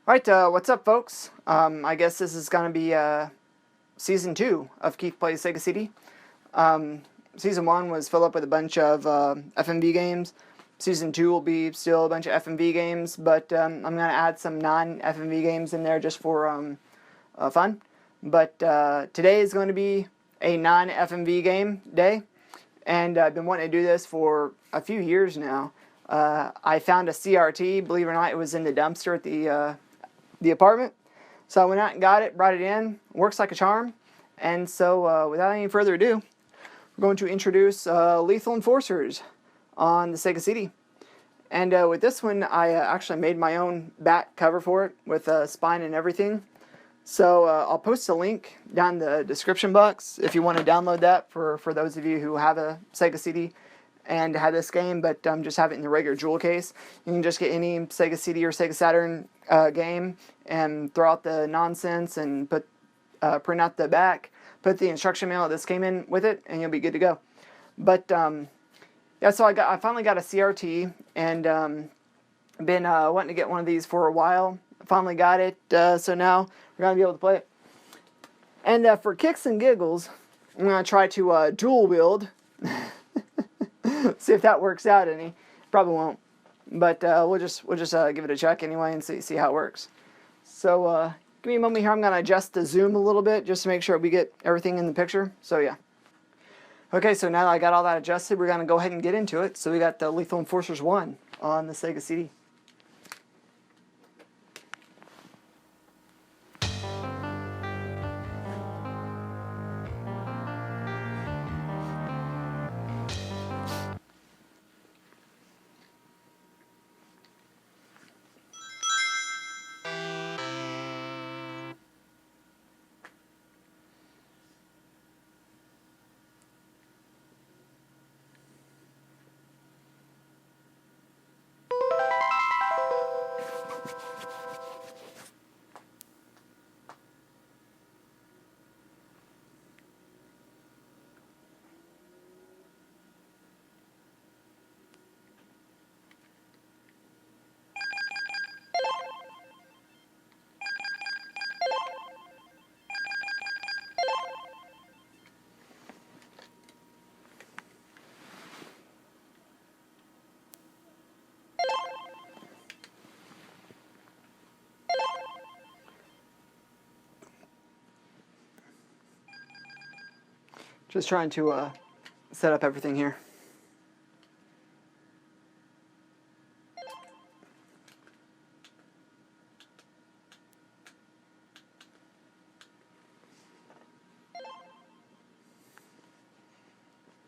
Alright, what's up, folks? I guess this is going to be Season 2 of Keith Plays Sega CD. Season 1 was filled up with a bunch of FMV games. Season 2 will be still a bunch of FMV games, but I'm going to add some non-FMV games in there just for fun. But today is going to be a non-FMV game day, and I've been wanting to do this for a few years now. I found a CRT, believe it or not, it was in the dumpster at the apartment. So I went out and got it, brought it in, works like a charm. And so without any further ado, we're going to introduce Lethal Enforcers on the Sega CD. And with this one, I actually made my own back cover for it with a spine and everything. So I'll post a link down in the description box if you want to download that for those of you who have a Sega CD and have this game, but just have it in the regular jewel case. You can just get any Sega CD or Sega Saturn game and throw out the nonsense and print out the back, put the instruction manual this came in with it, and you'll be good to go. But yeah, so I finally got a CRT, and been wanting to get one of these for a while. Finally got it, so now we're gonna be able to play it. And for kicks and giggles, I'm gonna try to dual wield. See if that works out any. Probably won't, but we'll just give it a check anyway and see how it works. So give me a moment here. I'm gonna adjust the zoom a little bit just to make sure we get everything in the picture. So yeah. Okay, so now that I got all that adjusted, we're gonna go ahead and get into it. So we got the Lethal Enforcers 1 on the Sega CD. Just trying to set up everything here.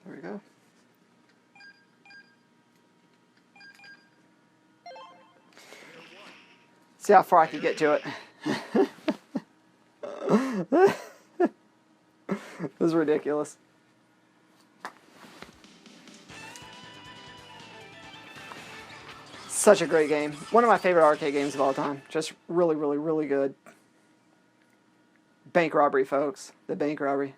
There we go. See how far I can get to it. This is ridiculous. Such a great game. One of my favorite arcade games of all time. Just really, really, really good. Bank robbery, folks. The bank robbery.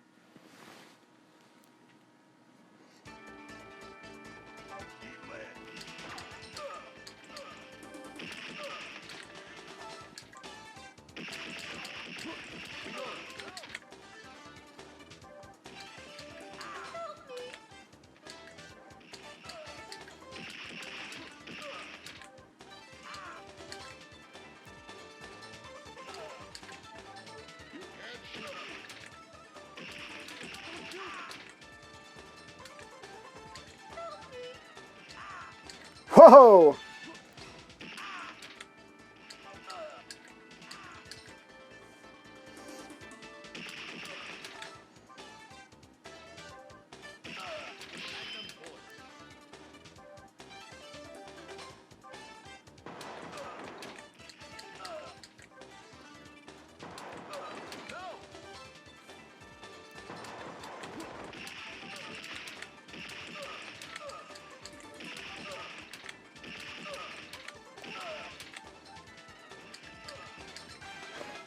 Whoa!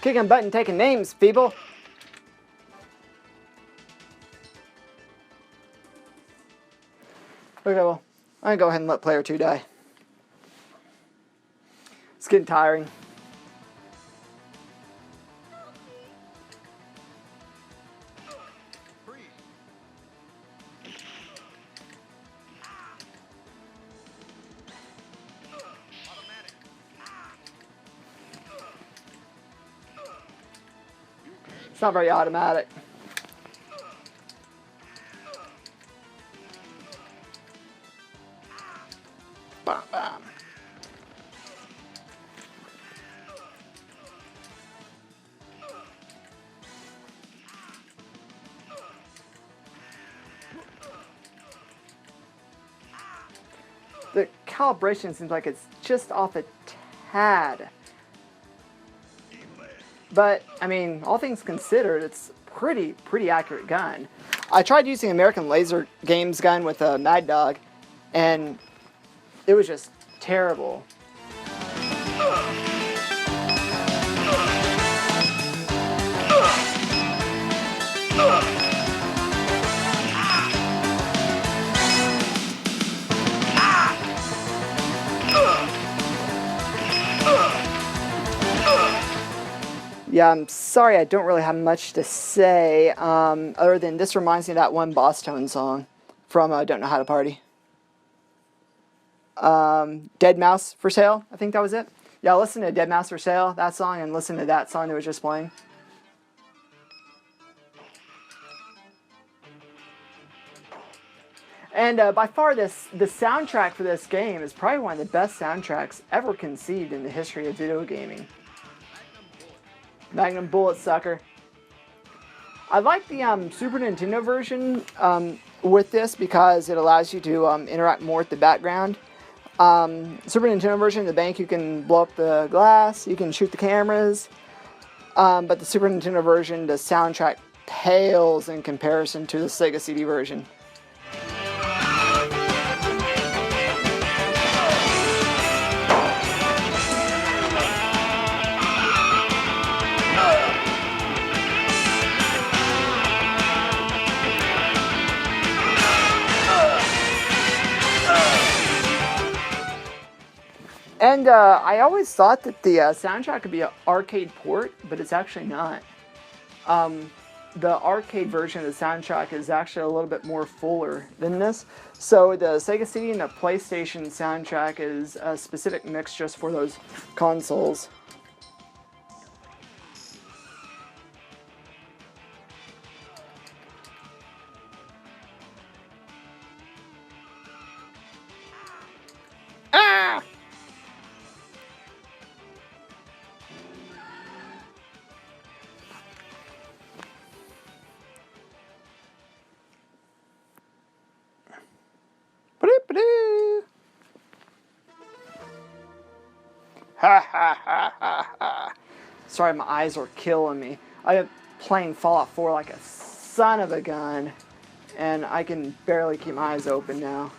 Kicking butt and taking names, people. Okay, well, I'm gonna go ahead and let player 2 die. It's getting tiring. It's not very automatic. Bam, bam. The calibration seems like it's just off a tad. But, I mean, all things considered, it's pretty accurate gun. I tried using American Laser Games gun with a Mad Dog, and it was just terrible. Yeah, I'm sorry I don't really have much to say, other than this reminds me of that one Boss Tone song from Don't Know How to Party. Dead Mouse for Sale, I think that was it. Yeah, listen to Dead Mouse for Sale, that song, and listen to that song that was just playing. And by far, the soundtrack for this game is probably one of the best soundtracks ever conceived in the history of video gaming. Magnum Bullet, sucker. I like the Super Nintendo version with this because it allows you to interact more with the background. Super Nintendo version, the bank, you can blow up the glass, you can shoot the cameras. But the Super Nintendo version, the soundtrack pales in comparison to the Sega CD version. And I always thought that the soundtrack could be an arcade port, but it's actually not. The arcade version of the soundtrack is actually a little bit more fuller than this. So the Sega CD and the PlayStation soundtrack is a specific mix just for those consoles. Ah! Ha ha ha ha ha. Sorry, my eyes are killing me. I've been playing Fallout 4 like a son of a gun, and I can barely keep my eyes open now.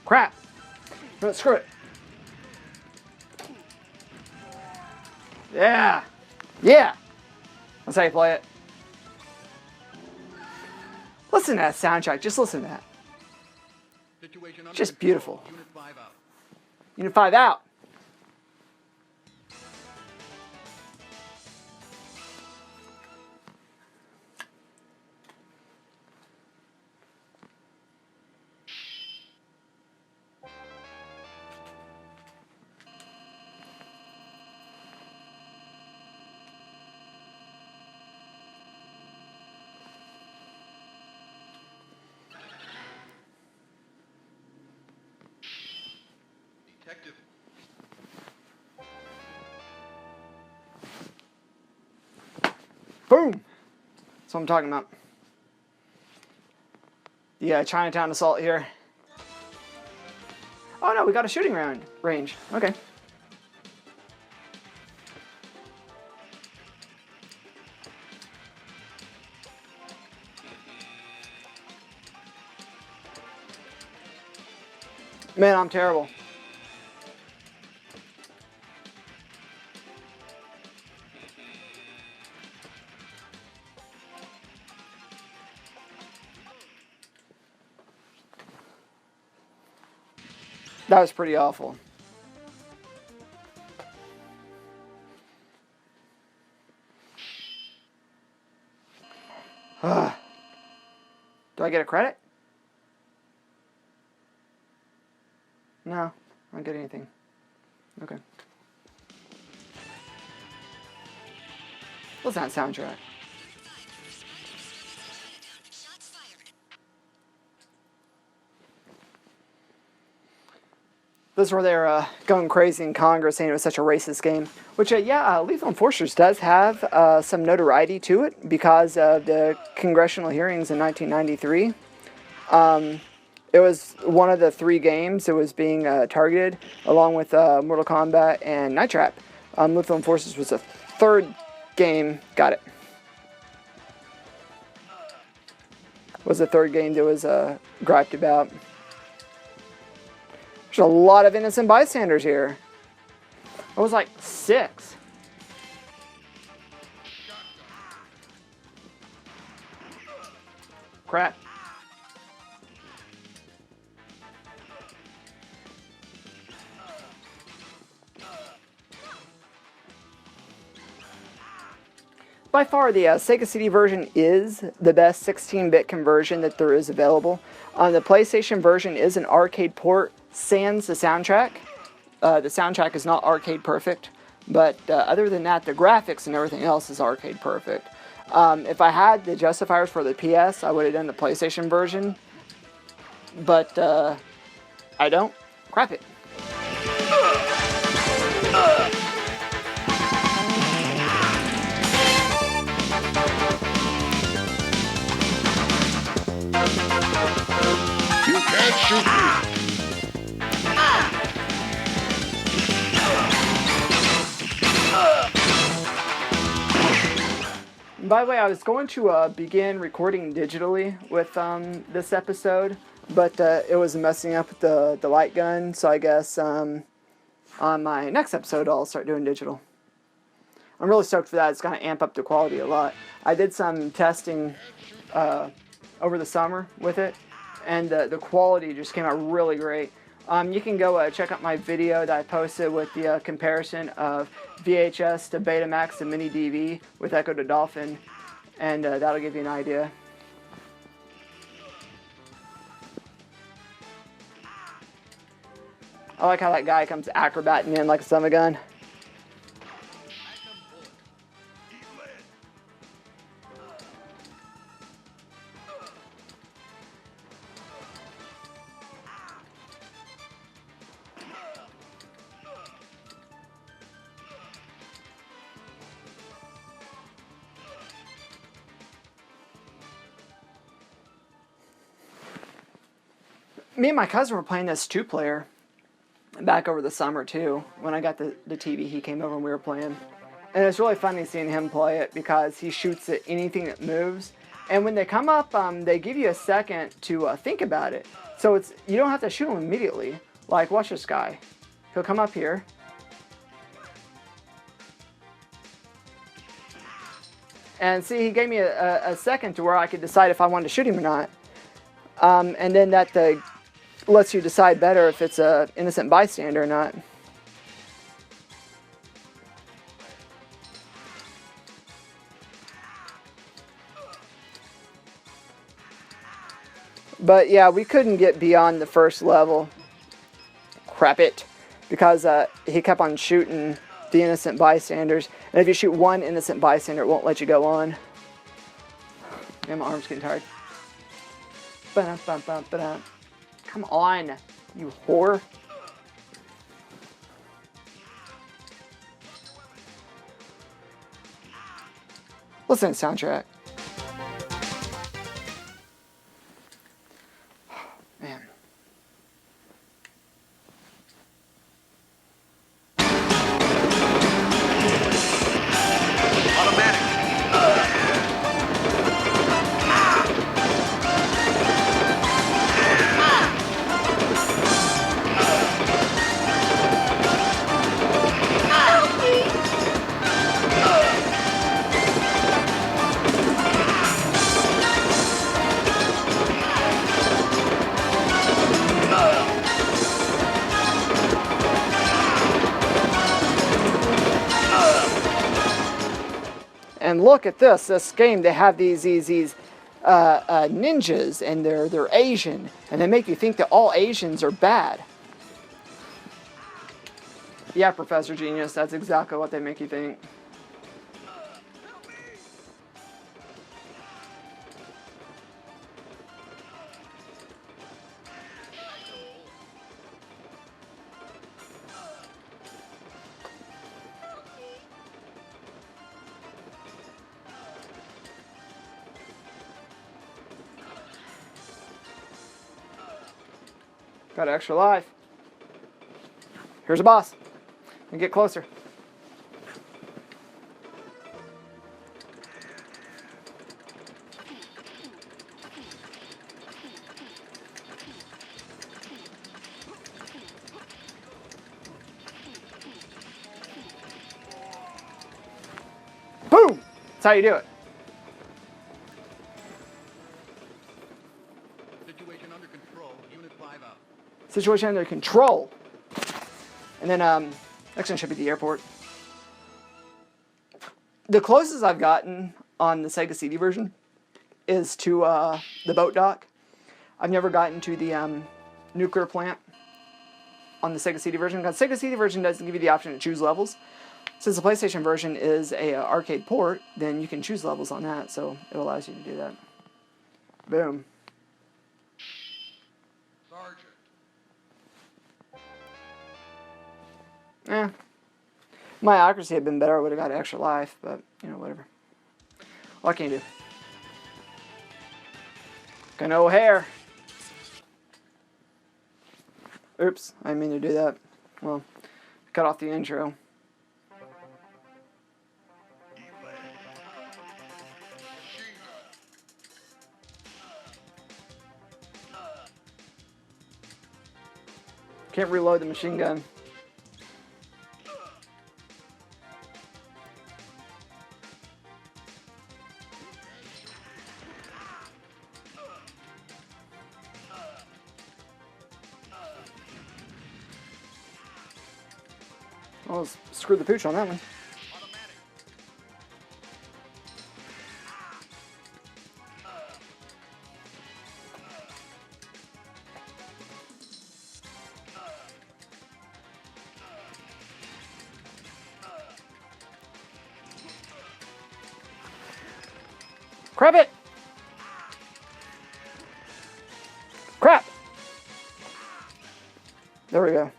Crap! No, screw it. Yeah! Yeah! That's how you play it. Listen to that soundtrack. Just listen to that. Just beautiful. Unit 5 out. Detective. Boom! That's what I'm talking about. The Chinatown assault here. Oh no, we got a shooting range. Okay. Man, I'm terrible. That was pretty awful. Do I get a credit? No, I don't get anything. Okay. What's that soundtrack? This is where they're going crazy in Congress saying it was such a racist game. Which, Lethal Enforcers does have some notoriety to it because of the congressional hearings in 1993. It was one of the 3 games that was being targeted, along with Mortal Kombat and Night Trap. Lethal Enforcers was the 3rd game. Got it. Was the 3rd game that was griped about. There's a lot of innocent bystanders here. I was like 6. Crap. By far, the Sega CD version is the best 16-bit conversion that there is available. The PlayStation version is an arcade port, sans the soundtrack. The soundtrack is not arcade perfect, but other than that, the graphics and everything else is arcade perfect. If I had the justifiers for the PS, I would have done the PlayStation version, but I don't. Crap it. You can't shoot me. By the way, I was going to begin recording digitally with this episode, but it was messing up with the light gun, so I guess on my next episode I'll start doing digital. I'm really stoked for that. It's going to amp up the quality a lot. I did some testing over the summer with it, and the quality just came out really great. You can go check out my video that I posted with the comparison of VHS to Betamax to Mini DV with Echo to Dolphin, and that'll give you an idea. I like how that guy comes acrobating in like a summer gun. Me and my cousin were playing this 2-player back over the summer too. When I got the TV, he came over and we were playing. And it's really funny seeing him play it because he shoots at anything that moves. And when they come up, they give you a second to think about it. So you don't have to shoot him immediately. Like, watch this guy. He'll come up here. And see, he gave me a second to where I could decide if I wanted to shoot him or not. And then that lets you decide better if it's an innocent bystander or not. But yeah, we couldn't get beyond the first level. Crap it. Because he kept on shooting the innocent bystanders. And if you shoot one innocent bystander, it won't let you go on. Man, my arm's getting tired. Ba-dum-bum-bum-ba-dum. Come on, you whore. Listen to the soundtrack. Man. Automatic. And look at this game, they have these ninjas and they're Asian, and they make you think that all Asians are bad. Yeah, Professor Genius, that's exactly what they make you think. Got an extra life. Here's a boss. And get closer. Boom! That's how you do it. Situation under control. Unit 5 out. Situation under control. And then, next one should be the airport. The closest I've gotten on the Sega CD version is to the boat dock. I've never gotten to the nuclear plant on the Sega CD version, because Sega CD version doesn't give you the option to choose levels. Since the PlayStation version is a arcade port, then you can choose levels on that, so it allows you to do that. Boom. Sergeant. My accuracy had been better, I would have got extra life, but, you know, whatever. What can you do? Got no hair. Oops, I didn't mean to do that. Well, cut off the intro. Can't reload the machine gun. Well, screw the pooch on that one. Crap it! Crap! There we go.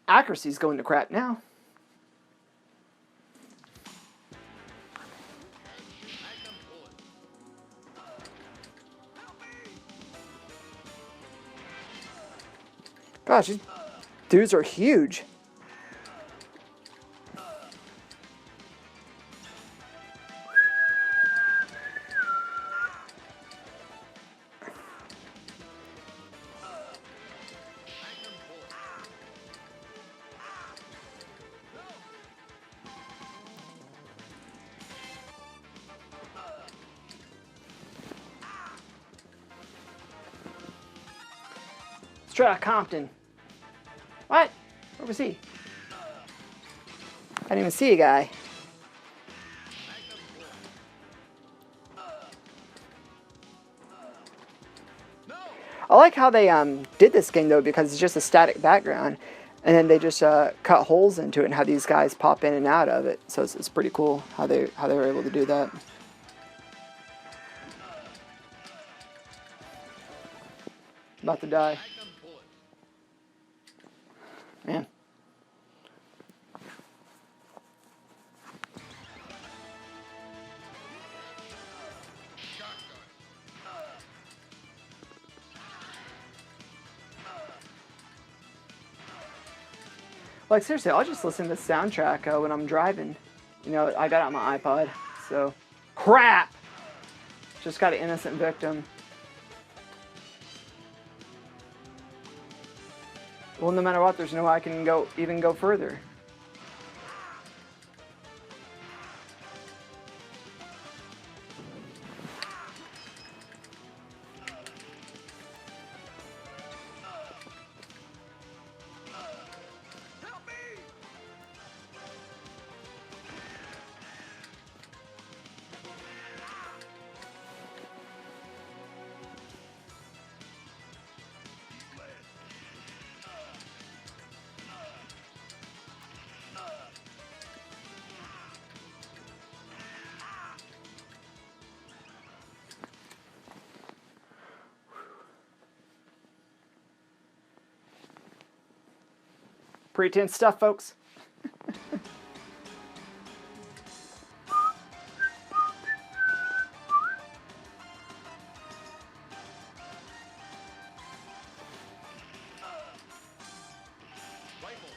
Accuracy's going to crap now. Gosh, these dudes are huge. Let's try Compton. What? Where was he? I didn't even see a guy. I like how they did this game though, because it's just a static background, and then they just cut holes into it and how these guys pop in and out of it. So it's pretty cool how they were able to do that. About to die. Man. Like seriously, I'll just listen to the soundtrack when I'm driving. You know, I got it on my iPod, so crap. Just got an innocent victim. Well, no matter what, there's no way I can even go further. Pretty tense stuff, folks. Rifle.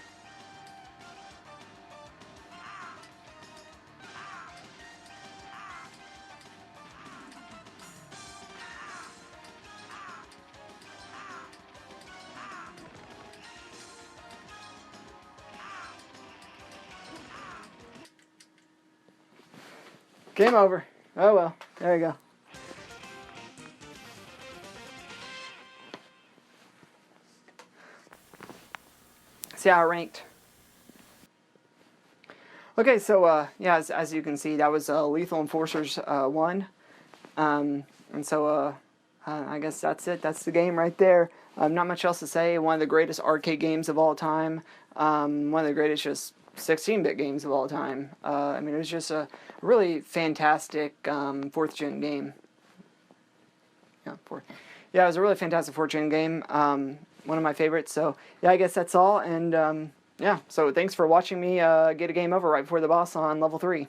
Game over. Oh well. There you go. See how it ranked. Okay, so yeah, as you can see, that was Lethal Enforcers 1. And so I guess that's it. That's the game right there. Not much else to say. One of the greatest arcade games of all time. One of the greatest just 16-bit games of all time. I mean, it was just a really fantastic 4th gen game. Yeah, yeah, it was a really fantastic 4th gen game. One of my favorites. So yeah, I guess that's all. And yeah, so thanks for watching me get a game over right before the boss on level 3.